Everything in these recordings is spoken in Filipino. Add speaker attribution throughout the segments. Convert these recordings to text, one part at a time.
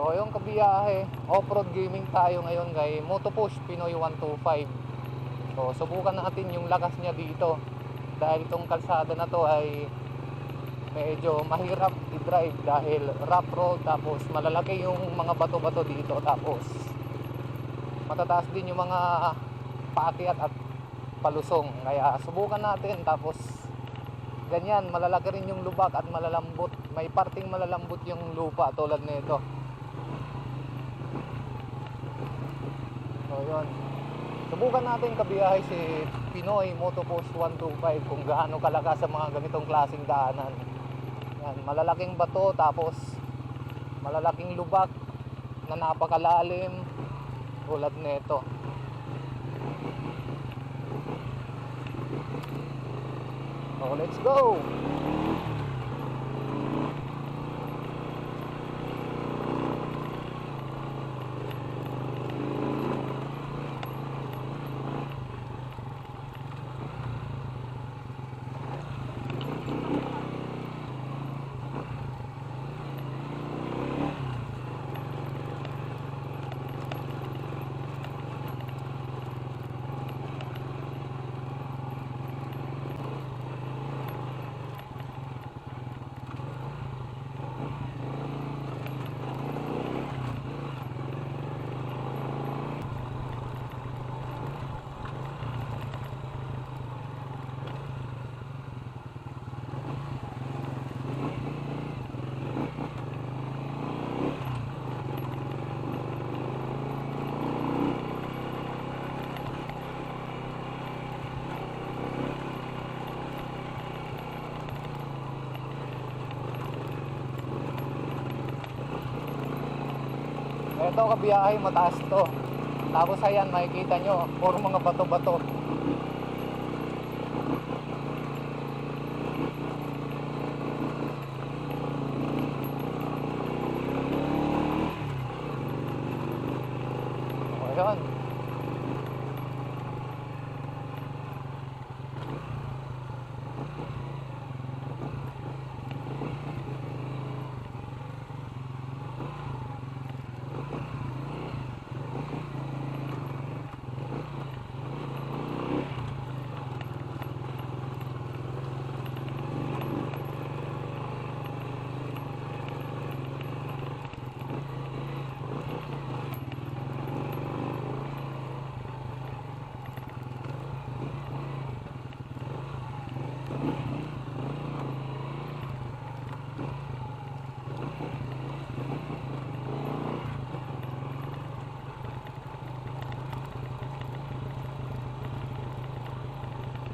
Speaker 1: So yung kabiyahe, off-road gaming tayo ngayon kay Motopush Pinoy 125. So subukan natin yung lakas niya dito. Dahil itong kalsada na to ay medyo mahirap i-drive dahil rough road, tapos malalaki yung mga bato-bato dito, tapos matataas din yung mga paakyat at palusong. Kaya subukan natin, tapos ganyan, malalaki rin yung lubak at malalambot. May parting malalambot yung lupa tulad nito. So yun, subukan natin kabiyahe si Pinoy Motopush 125 kung gaano kalakas sa mga ganitong klaseng daanan. Yan, malalaking bato, tapos malalaking lubak na napakalalim tulad nito. So let's go. Ito kabiyahe, mataas to. Tapos ayan, makikita nyo, puro mga bato-bato. Ayan.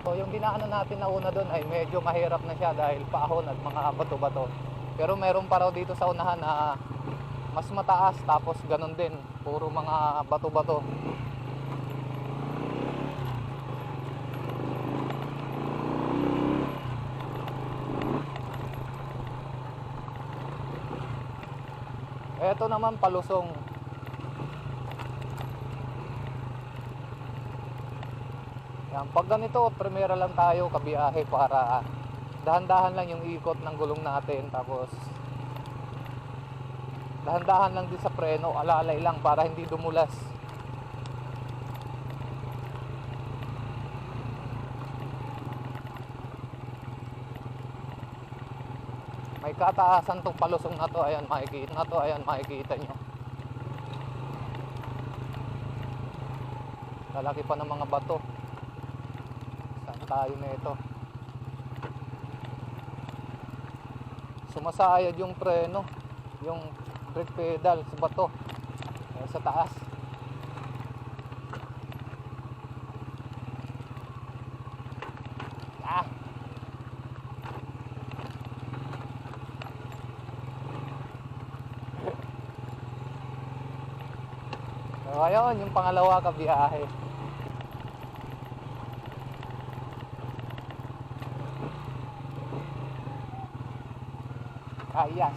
Speaker 1: So yung dinaanan natin na una doon ay medyo mahirap na siya dahil paahon at mga bato-bato. Pero meron pa raw dito sa unahan na mas mataas, tapos ganun din, puro mga bato-bato. Ito naman palusong. Yan, pag ganito, primera lang tayo kabiyahe para dahan-dahan lang yung ikot ng gulong natin, tapos dahan-dahan lang din sa preno, alalay lang para hindi dumulas. May kataasan tong palusong na to, ayan makikita nyo. Lalaki pa ng mga bato. Saan tayo na ito? Sumasayad yung preno, yung brake pedal sa bato, sa taas. So ayun, yung pangalawa kabiyahe. Yes.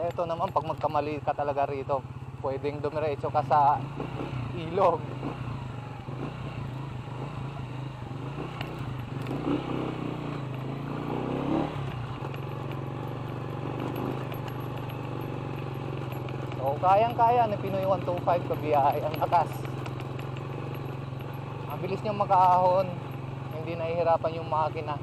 Speaker 1: eto naman, pag magkamali ka talaga rito, pwedeng dumiretso ka sa ilog. So, kayang-kaya ni Pinoy 125 kabiyahe ang lakas. Ang bilis niyang makaahon, hindi nahihirapan yung makina.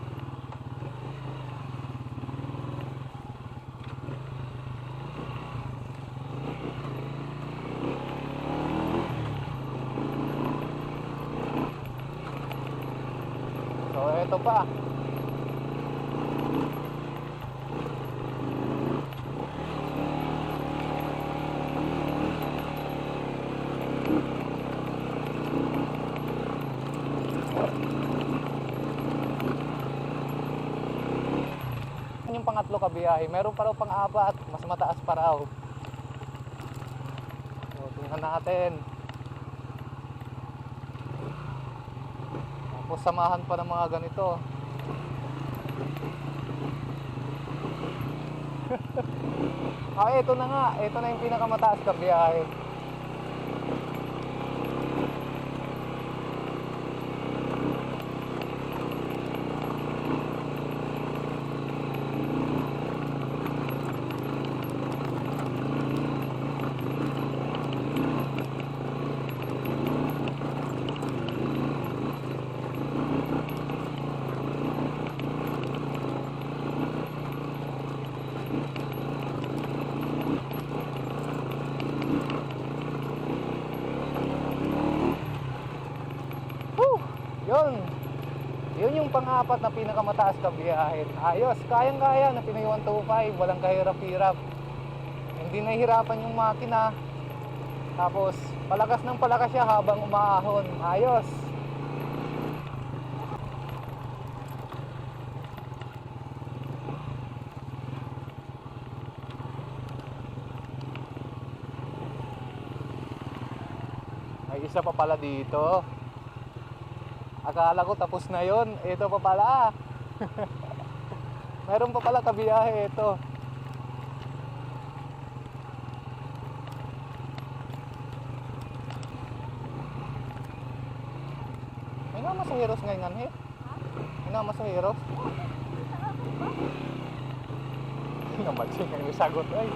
Speaker 1: So, eto pa. Yung pangatlo kabiyahe, meron pa raw pang-apat, mas mataas pa raw. So, tingnan natin. Tapos samahan pa ng mga ganito. Ito na nga, ito na yung pinakamataas kabiyahe. Yun yung pang-apat na pinakamataas kabiyahin. Ayos, kayang-kaya na Pinoy 125, walang kahirap-hirap. Hindi nahihirapan yung makina. Tapos, palakas ng palakas siya habang umaahon. Ayos. May isa pa pala dito. Akala ko tapos na yon. Ito pa pala. Meron pa pala kabiyahe ito. May nga masaheros ngayon eh. May nga masaheros. Namatsin nga yung sagot ay.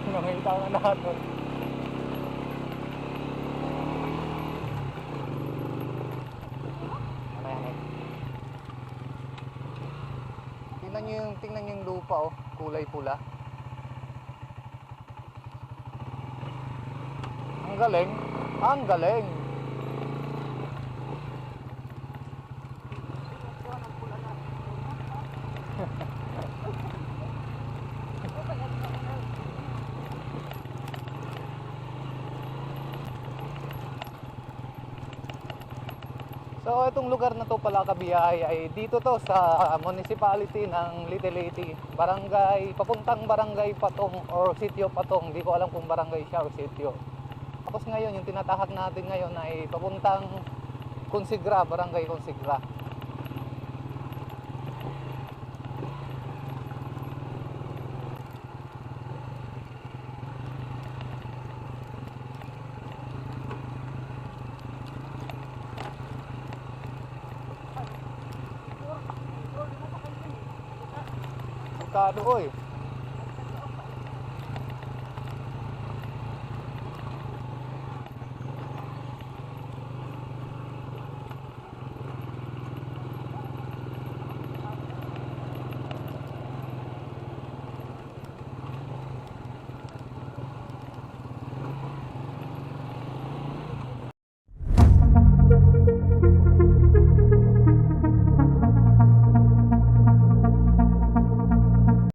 Speaker 1: Nangita na natin. Tingnan niyo yung lupa, oh, kulay pula. Ang galing. Ang galing. So itong lugar na to pala kabiyahe ay dito to sa municipality ng Little Leyte, barangay, papuntang barangay Patong or sitio Patong. Hindi ko alam kung barangay siya or sitio. Tapos ngayon yung tinatahak natin ngayon ay papuntang Consigra, barangay Consigra. Kado oy.